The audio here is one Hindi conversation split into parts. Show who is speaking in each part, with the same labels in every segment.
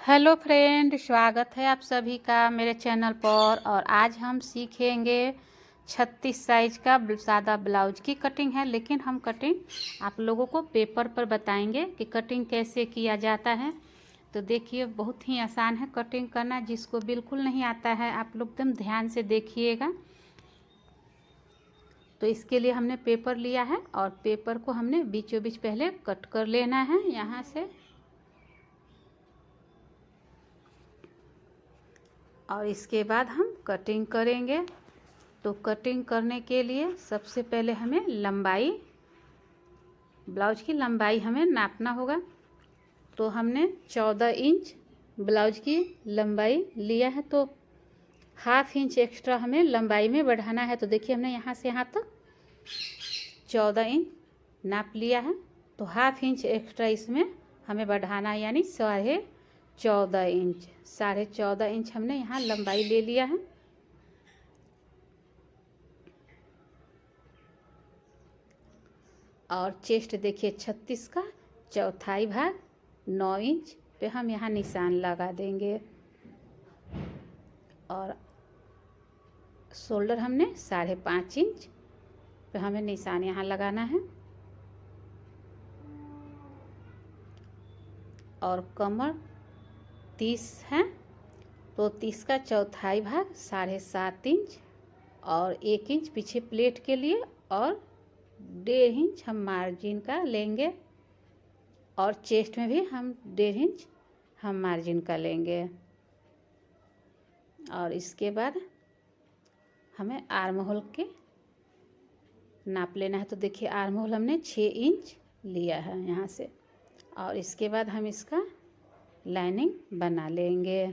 Speaker 1: हेलो फ्रेंड, स्वागत है आप सभी का मेरे चैनल पर। और आज हम सीखेंगे 36 साइज का सादा ब्लाउज की कटिंग है, लेकिन हम कटिंग आप लोगों को पेपर पर बताएंगे कि कटिंग कैसे किया जाता है। तो देखिए, बहुत ही आसान है कटिंग करना। जिसको बिल्कुल नहीं आता है आप लोग एकदम ध्यान से देखिएगा। तो इसके लिए हमने पेपर लिया है और पेपर को हमने बीचों बीच पहले कट कर लेना है यहाँ से। और इसके बाद हम कटिंग करेंगे। तो कटिंग करने के लिए सबसे पहले हमें लंबाई, ब्लाउज की लंबाई हमें नापना होगा। तो हमने 14 इंच ब्लाउज की लंबाई लिया है, तो हाफ इंच एक्स्ट्रा हमें लंबाई में बढ़ाना है। तो देखिए, हमने यहाँ से यहाँ तक 14 इंच नाप लिया है, तो हाफ इंच एक्स्ट्रा इसमें हमें बढ़ाना है, यानी 14.5 इंच। 14.5 इंच हमने यहाँ लंबाई ले लिया है। और चेस्ट देखिए 36 का चौथाई भाग 9 इंच पे हम यहाँ निशान लगा देंगे। और शोल्डर हमने 5.5 इंच पे हमें निशान यहाँ लगाना है। और कमर 30 है, तो 30 का चौथाई भाग 7.5 इंच और 1 इंच पीछे प्लेट के लिए, और 1.5 इंच हम मार्जिन का लेंगे। और चेस्ट में भी हम 1.5 इंच हम मार्जिन का लेंगे। और इसके बाद हमें आर्म होल के नाप लेना है। तो देखिए, आर्म होल हमने 6 इंच लिया है यहाँ से। और इसके बाद हम इसका लाइनिंग बना लेंगे।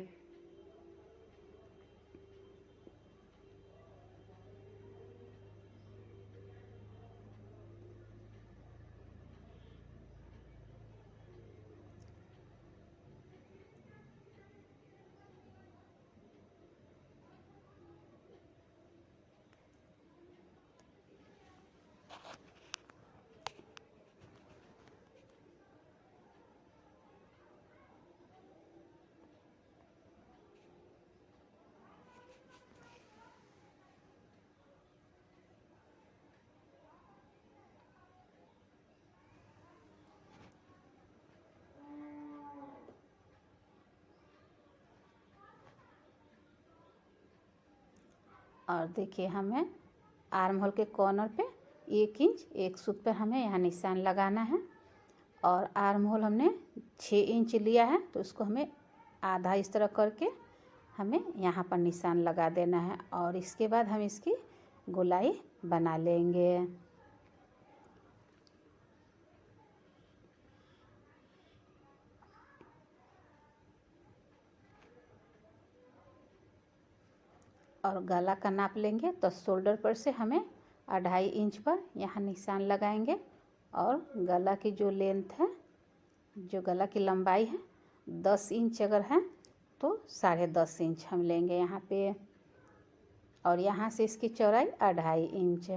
Speaker 1: और देखिए, हमें आर्म होल के कॉर्नर पे 1 इंच एक सूत पर हमें यहाँ निशान लगाना है। और आर्म होल हमने 6 इंच लिया है, तो उसको हमें आधा इस तरह करके हमें यहाँ पर निशान लगा देना है। और इसके बाद हम इसकी गोलाई बना लेंगे। और गला का नाप लेंगे, तो शोल्डर पर से हमें 2.5 इंच पर यहाँ निशान लगाएंगे। और गला की जो लेंथ है, जो गला की लंबाई है 10 इंच अगर है, तो 10.5 इंच हम लेंगे यहाँ पे। और यहाँ से इसकी चौड़ाई 2.5 इंच।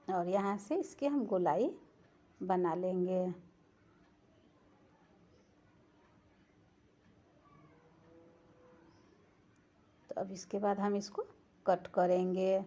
Speaker 1: और यहाँ से इसकी हम गोलाई बना लेंगे। तो अब इसके बाद हम इसको कट करेंगे।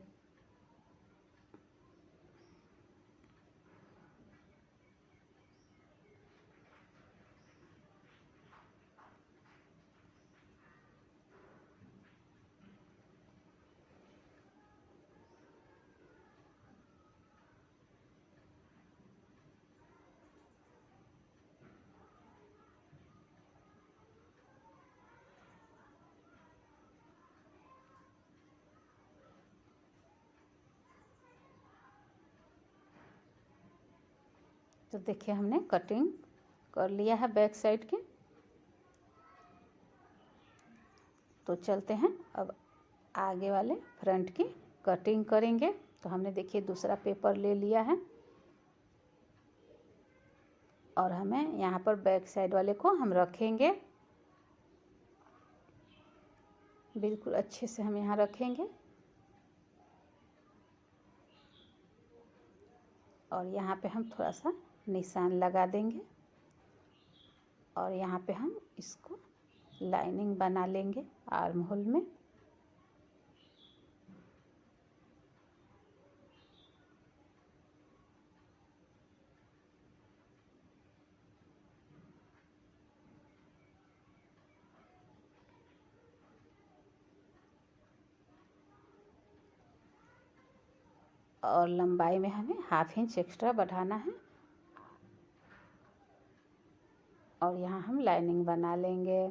Speaker 1: तो देखिए, हमने कटिंग कर लिया है बैक साइड के। तो चलते हैं अब आगे वाले फ्रंट की कटिंग करेंगे। तो हमने देखिए दूसरा पेपर ले लिया है, और हमें यहाँ पर बैक साइड वाले को हम रखेंगे। बिल्कुल अच्छे से हम यहाँ रखेंगे और यहाँ पे हम थोड़ा सा निशान लगा देंगे और यहाँ पे हम इसको लाइनिंग बना लेंगे आर्म होल में। और लंबाई में हमें 1/2 इंच एक्स्ट्रा बढ़ाना है और यहाँ हम लाइनिंग बना लेंगे।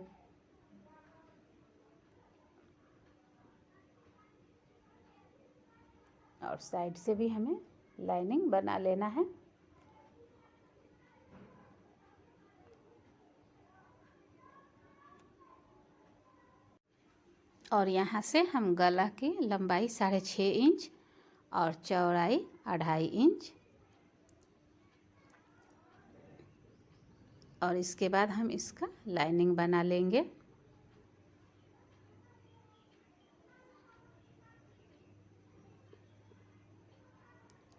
Speaker 1: और साइड से भी हमें लाइनिंग बना लेना है। और यहाँ से हम गला की लंबाई 6.5 इंच और चौड़ाई 2.5 इंच और इसके बाद हम इसका लाइनिंग बना लेंगे।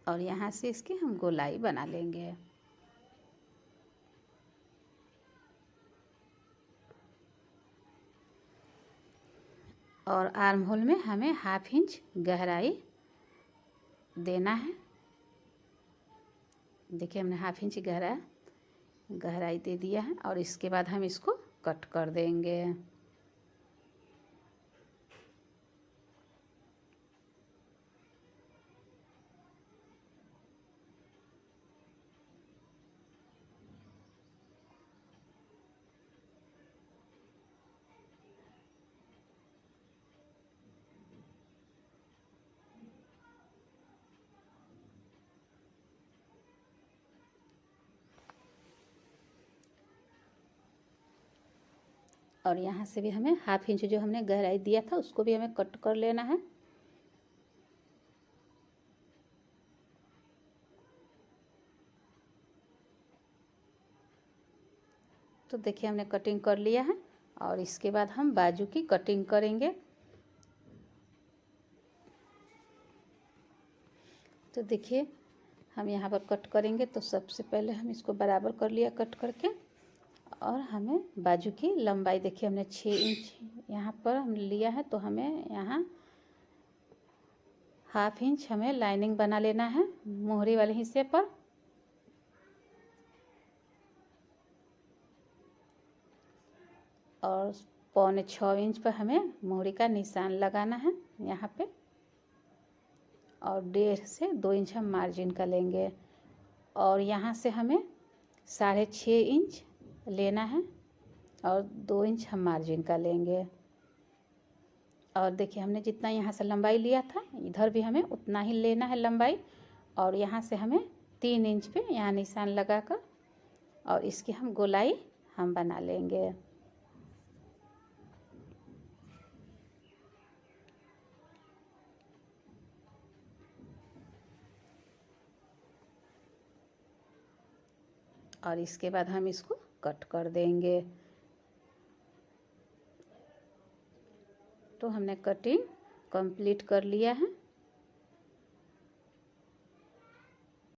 Speaker 1: और यहाँ से इसकी हम गोलाई बना लेंगे। और आर्म होल में हमें 1/2 इंच गहराई देना है। देखिए हमने 1/2 इंच गहराई दे दिया है और इसके बाद हम इसको कट कर देंगे। और यहाँ से भी हमें 1/2 इंच जो हमने गहराई दिया था उसको भी हमें कट कर लेना है। तो देखिए हमने कटिंग कर लिया है और इसके बाद हम बाजू की कटिंग करेंगे। तो देखिए हम यहाँ पर कट करेंगे तो सबसे पहले हम इसको बराबर कर लिया कट करके और हमें बाजू की लंबाई देखिए हमने 6 इंच यहाँ पर हम लिया है तो हमें यहाँ 1/2 इंच हमें लाइनिंग बना लेना है मोहरी वाले हिस्से पर। और 6.25 इंच पर हमें मोहरी का निशान लगाना है यहाँ पे और 1.5 से 2 इंच हम मार्जिन का लेंगे। और यहाँ से हमें 6.5 इंच लेना है और 2 इंच हम मार्जिन का लेंगे। और देखिए हमने जितना यहाँ से लंबाई लिया था इधर भी हमें उतना ही लेना है लंबाई। और यहाँ से हमें 3 इंच पे यहाँ निशान लगाकर और इसकी हम गोलाई हम बना लेंगे। और इसके बाद हम इसको कट कर देंगे। तो हमने कटिंग कंप्लीट कर लिया है।